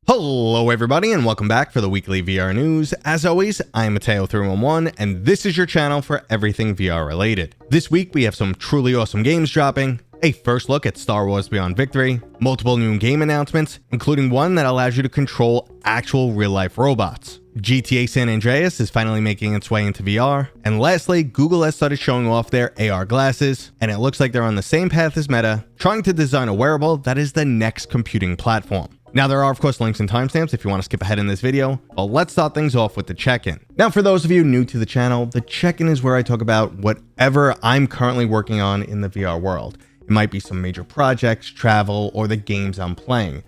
Hello everybody and welcome back for the weekly VR news. As always, I'm Mateo311 and this is your channel for everything VR related. This week we have some truly awesome games dropping, a first look at Star Wars Beyond Victory, multiple new game announcements, including one that allows you to control actual real-life robots. GTA San Andreas is finally making its way into VR, and lastly, Google has started showing off their AR glasses, and it looks like they're on the same path as Meta, trying to design a wearable that is the next computing platform. Now, there are, of course, links and timestamps if you want to skip ahead in this video, but let's start things off with the check-in. Now, for those of you new to the channel, the check-in is where I talk about whatever I'm currently working on in the VR world. It might be some major projects, travel, or the games I'm playing.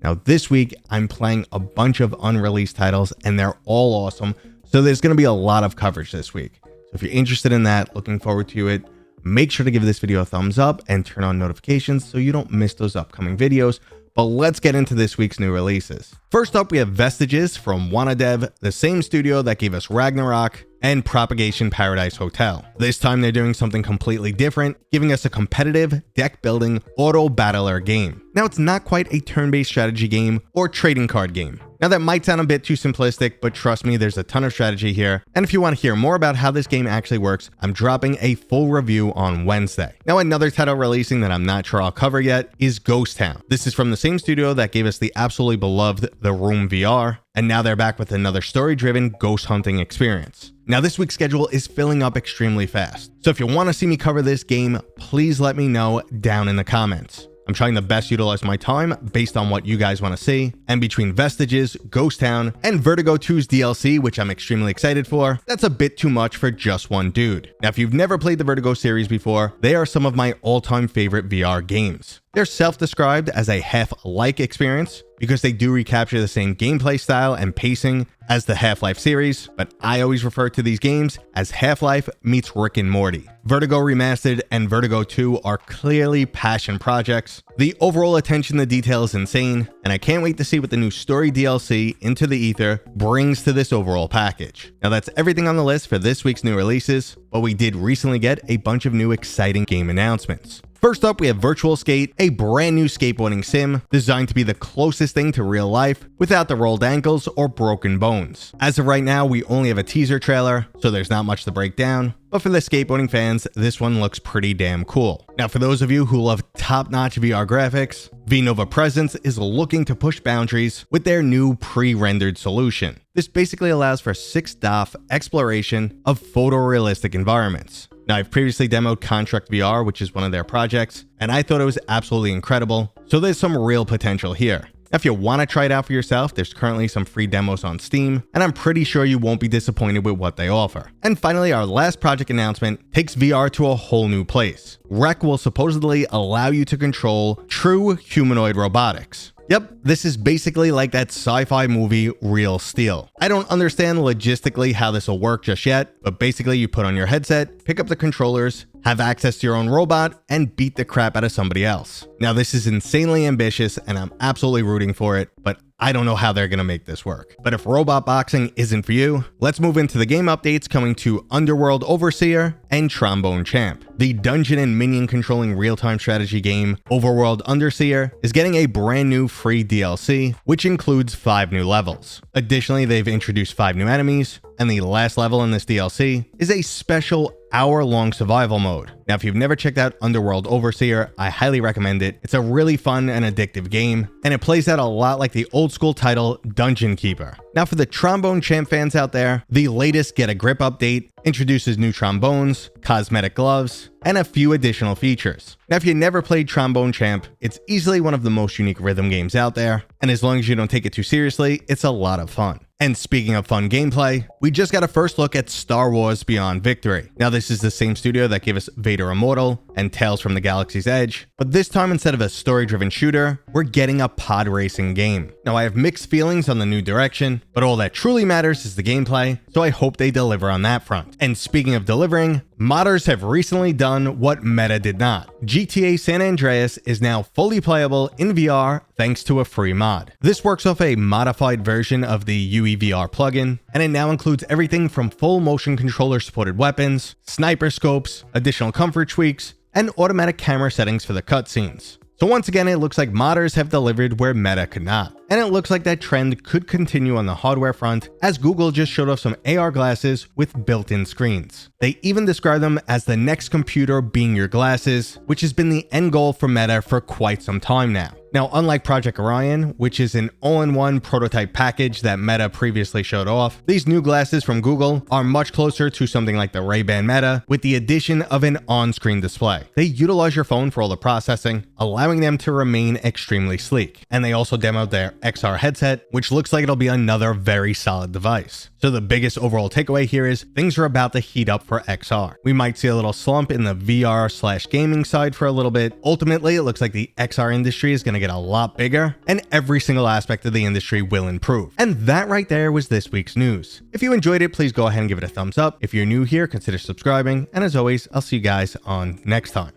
Now, this week, I'm playing a bunch of unreleased titles, and they're all awesome, so there's going to be a lot of coverage this week. So if you're interested in that, looking forward to it, make sure to give this video a thumbs up and turn on notifications so you don't miss those upcoming videos. But let's get into this week's new releases. First up, we have Vestiges from WannaDev, the same studio that gave us Ragnarok and Propagation Paradise Hotel. This time they're doing something completely different, giving us a competitive, deck-building, auto-battler game. Now, it's not quite a turn-based strategy game or trading card game. Now, that might sound a bit too simplistic, but trust me, there's a ton of strategy here. And if you want to hear more about how this game actually works, I'm dropping a full review on Wednesday. Now, another title releasing that I'm not sure I'll cover yet is Ghost Town. This is from the same studio that gave us the absolutely beloved The Room VR, and now they're back with another story-driven ghost hunting experience. Now, this week's schedule is filling up extremely fast, so if you want to see me cover this game, please let me know down in the comments. I'm trying to best utilize my time based on what you guys want to see, and between Vestiges, Ghost Town, and Vertigo 2's DLC, which I'm extremely excited for, that's a bit too much for just one dude. Now, if you've never played the Vertigo series before, they are some of my all-time favorite VR games. They're self-described as a Half-like experience because they do recapture the same gameplay style and pacing as the Half-Life series, but I always refer to these games as Half-Life meets Rick and Morty. Vertigo Remastered and Vertigo 2 are clearly passion projects. The overall attention to detail is insane, and I can't wait to see what the new story DLC, Into the Aether, brings to this overall package. Now, that's everything on the list for this week's new releases, but we did recently get a bunch of new exciting game announcements. First up, we have Virtual Skate, a brand new skateboarding sim designed to be the closest thing to real life without the rolled ankles or broken bones. As of right now, we only have a teaser trailer, so there's not much to break down, but for the skateboarding fans, this one looks pretty damn cool. Now, for those of you who love top-notch VR graphics, VNova Presence is looking to push boundaries with their new pre-rendered solution. This basically allows for 6DoF exploration of photorealistic environments. Now, I've previously demoed Contract VR, which is one of their projects, and I thought it was absolutely incredible, so there's some real potential here. If you want to try it out for yourself, there's currently some free demos on Steam, and I'm pretty sure you won't be disappointed with what they offer. And finally, our last project announcement takes VR to a whole new place. Rec will supposedly allow you to control true humanoid robotics. Yep, this is basically like that sci-fi movie Real Steel. I don't understand logistically how this will work just yet, but basically you put on your headset, pick up the controllers, have access to your own robot, and beat the crap out of somebody else. Now, this is insanely ambitious, and I'm absolutely rooting for it, but I don't know how they're going to make this work. But if robot boxing isn't for you, let's move into the game updates coming to Underworld Overseer and Trombone Champ. The dungeon and minion controlling real-time strategy game Overworld Underseer is getting a brand new free DLC, which includes 5 new levels. Additionally, they've introduced 5 new enemies, and the last level in this DLC is a special hour-long survival mode. Now, if you've never checked out Underworld Overseer, I highly recommend it. It's a really fun and addictive game, and it plays out a lot like the old-school title Dungeon Keeper. Now, for the Trombone Champ fans out there, the latest Get a Grip update introduces new trombones, cosmetic gloves, and a few additional features. Now, if you never played Trombone Champ, it's easily one of the most unique rhythm games out there, and as long as you don't take it too seriously, it's a lot of fun. And speaking of fun gameplay, we just got a first look at Star Wars Beyond Victory. Now, this is the same studio that gave us Vader Immortal and Tales from the Galaxy's Edge, but this time instead of a story-driven shooter, we're getting a pod racing game. Now, I have mixed feelings on the new direction, but all that truly matters is the gameplay, so I hope they deliver on that front. And speaking of delivering, modders have recently done what Meta did not. GTA San Andreas is now fully playable in VR thanks to a free mod. This works off a modified version of the UEVR plugin, and it now includes everything from full motion controller supported weapons, sniper scopes, additional comfort tweaks, and automatic camera settings for the cutscenes. So once again, it looks like modders have delivered where Meta could not. and it looks like that trend could continue on the hardware front, as Google just showed off some AR glasses with built-in screens. They even describe them as the next computer being your glasses, which has been the end goal for Meta for quite some time now. Now, unlike Project Orion, which is an all-in-one prototype package that Meta previously showed off, these new glasses from Google are much closer to something like the Ray-Ban Meta, with the addition of an on-screen display. They utilize your phone for all the processing, allowing them to remain extremely sleek. And they also demoed their XR headset, which looks like it'll be another very solid device. So the biggest overall takeaway here is things are about to heat up for XR. We might see a little slump in the VR/gaming side for a little bit. Ultimately, it looks like the XR industry is going to get a lot bigger, and every single aspect of the industry will improve. And that right there was this week's news. If you enjoyed it, please go ahead and give it a thumbs up. If you're new here, consider subscribing, and as always, I'll see you guys on next time.